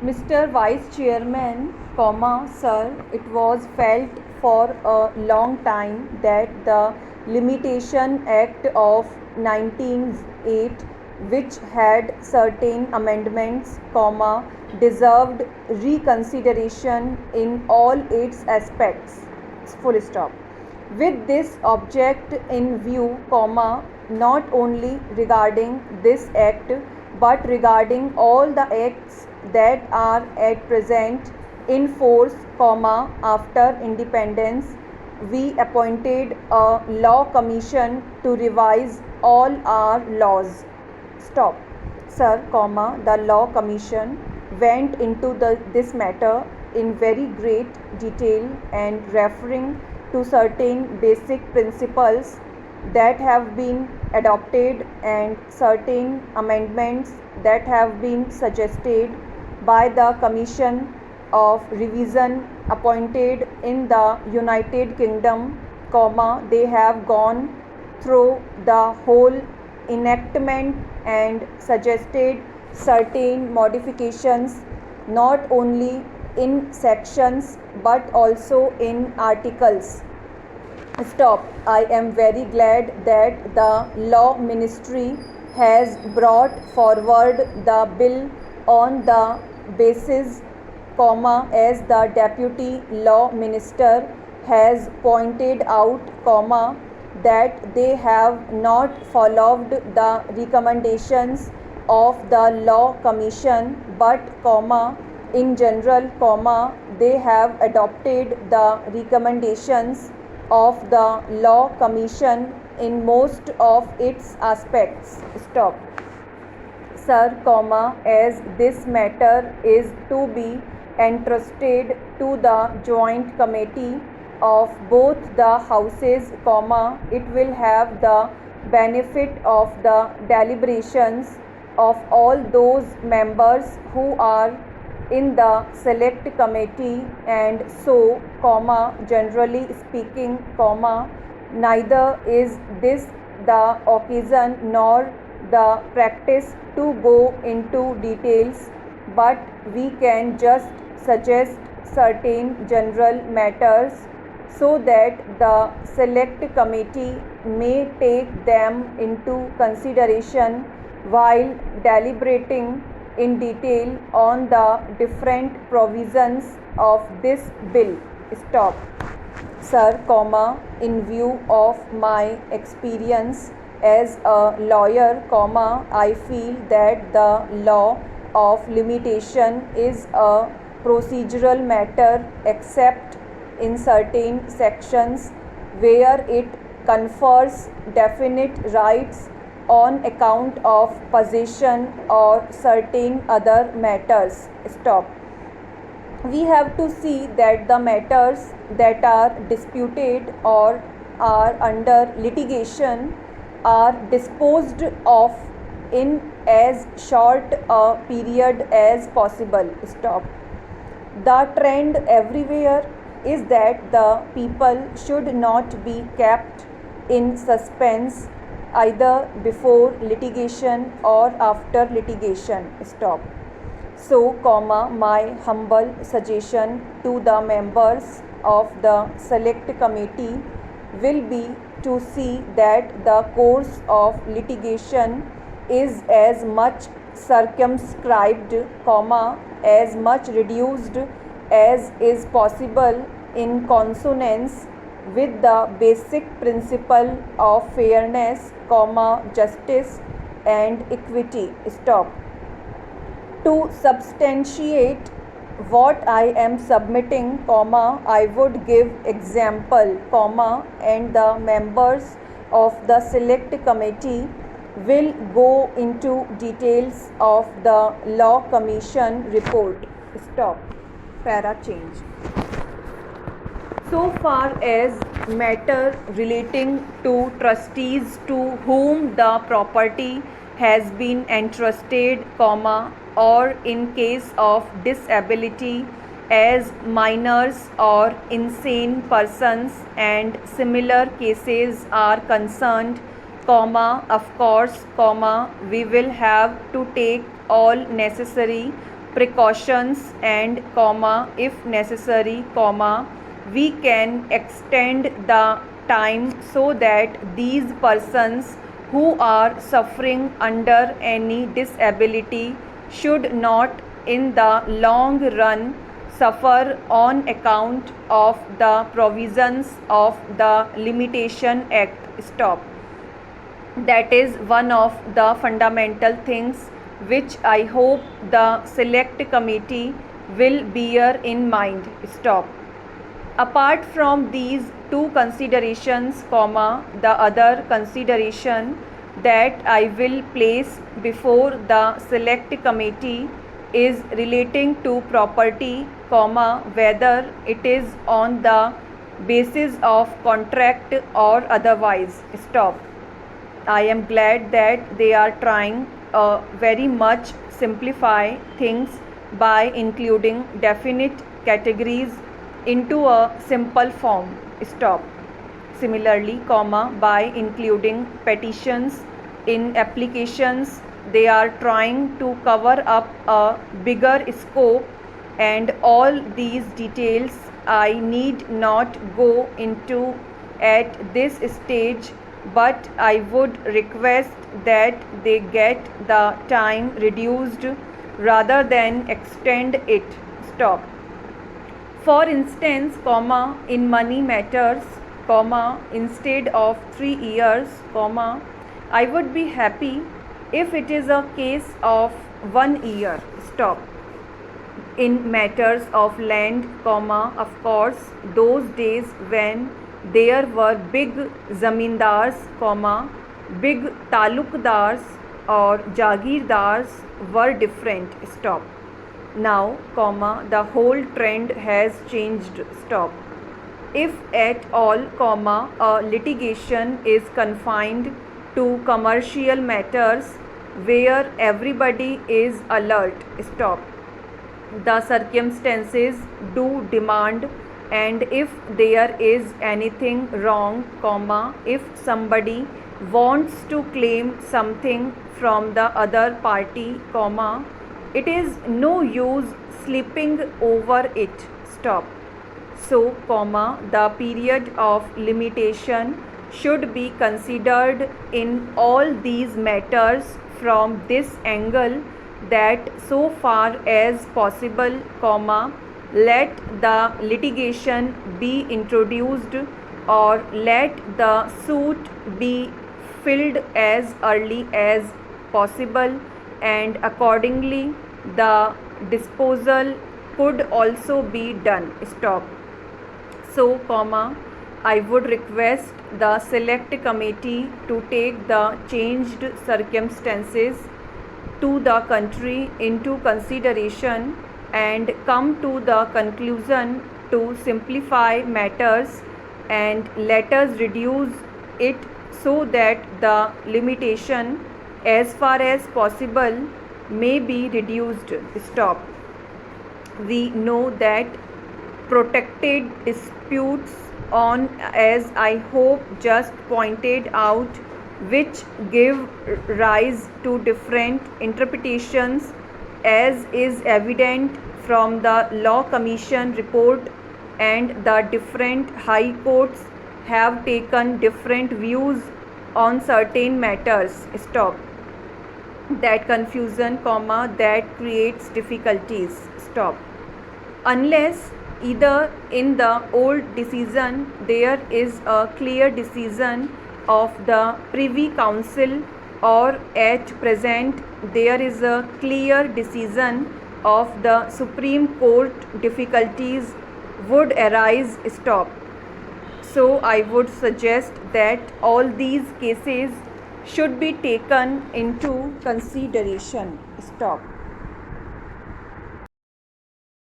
Mr. Vice Chairman, Sir, it was felt for a long time that the Limitation Act of 1908, which had certain amendments, deserved reconsideration in all its aspects. Full stop. With this object in view, not only regarding this act but regarding all the acts that are at present in force, after independence, we appointed a law commission to revise all our laws. Stop. Sir, the law commission went into this matter in very great detail and referring to certain basic principles that have been adopted and certain amendments that have been suggested by the Commission of Revision appointed in the United Kingdom, they have gone through the whole enactment and suggested certain modifications not only in sections but also in articles. Stop. I am very glad that the Law Ministry has brought forward the bill on the basis, as the Deputy Law Minister has pointed out, that they have not followed the recommendations of the Law Commission but, in general, they have adopted the recommendations of the Law Commission in most of its aspects. Stop. Sir, as this matter is to be entrusted to the joint committee of both the houses, it will have the benefit of the deliberations of all those members who are in the select committee, and so, generally speaking, neither is this the occasion nor the practice to go into details, but we can just suggest certain general matters so that the select committee may take them into consideration while deliberating in detail on the different provisions of this bill. Stop. Sir, in view of my experience as a lawyer, I feel that the law of limitation is a procedural matter except in certain sections where it confers definite rights on account of possession or certain other matters. Stop. We have to see that the matters that are disputed or are under litigation are disposed of in as short a period as possible. Stop. The trend everywhere is that the people should not be kept in suspense either before litigation or after litigation. Stop. So, my humble suggestion to the members of the select committee will be to see that the course of litigation is as much circumscribed, as much reduced as is possible in consonance with the basic principle of fairness, justice and equity. Stop. To substantiate what I am submitting, I would give example, and the members of the select committee will go into details of the Law Commission report. Stop. Para change. So far as matter relating to trustees to whom the property has been entrusted, or in case of disability as minors or insane persons and similar cases are concerned, of course, we will have to take all necessary precautions and if necessary, we can extend the time so that these persons who are suffering under any disability should not in the long run suffer on account of the provisions of the Limitation Act. Stop. That is one of the fundamental things which I hope the select committee will bear in mind. Stop. Apart from these two considerations, the other consideration that I will place before the select committee is relating to property, whether it is on the basis of contract or otherwise. Stop. I am glad that they are trying very much simplify things by including definite categories into a simple form. Stop. Similarly, by including petitions in applications, they are trying to cover up a bigger scope, and all these details I need not go into at this stage, but I would request that they get the time reduced rather than extend it. Stop. For instance, in money matters, instead of 3 years, I would be happy if it is a case of 1 year. Stop. In matters of land, of course, those days when there were big zamindars, big talukdars or jagirdars were different. Stop. Now, the whole trend has changed. Stop. If at all, a litigation is confined to commercial matters where everybody is alert. Stop. The circumstances do demand, and if there is anything wrong, if somebody wants to claim something from the other party, it is no use sleeping over it. Stop. So, the period of limitation should be considered in all these matters from this angle, that so far as possible, let the litigation be introduced or let the suit be filled as early as possible, and accordingly the disposal could also be done. Stop. So, I would request the select committee to take the changed circumstances to the country into consideration and come to the conclusion to simplify matters, and let us reduce it so that the limitation as far as possible may be reduced. Stop. We know that protected disputes on, as I hope just pointed out, which give rise to different interpretations, as is evident from the Law Commission report, and the different high courts have taken different views on certain matters. Stop. That confusion, that creates difficulties. Stop. Unless either in the old decision there is a clear decision of the Privy Council, or at present there is a clear decision of the Supreme Court, difficulties would arise. Stop. So I would suggest that all these cases should be taken into consideration. Stop.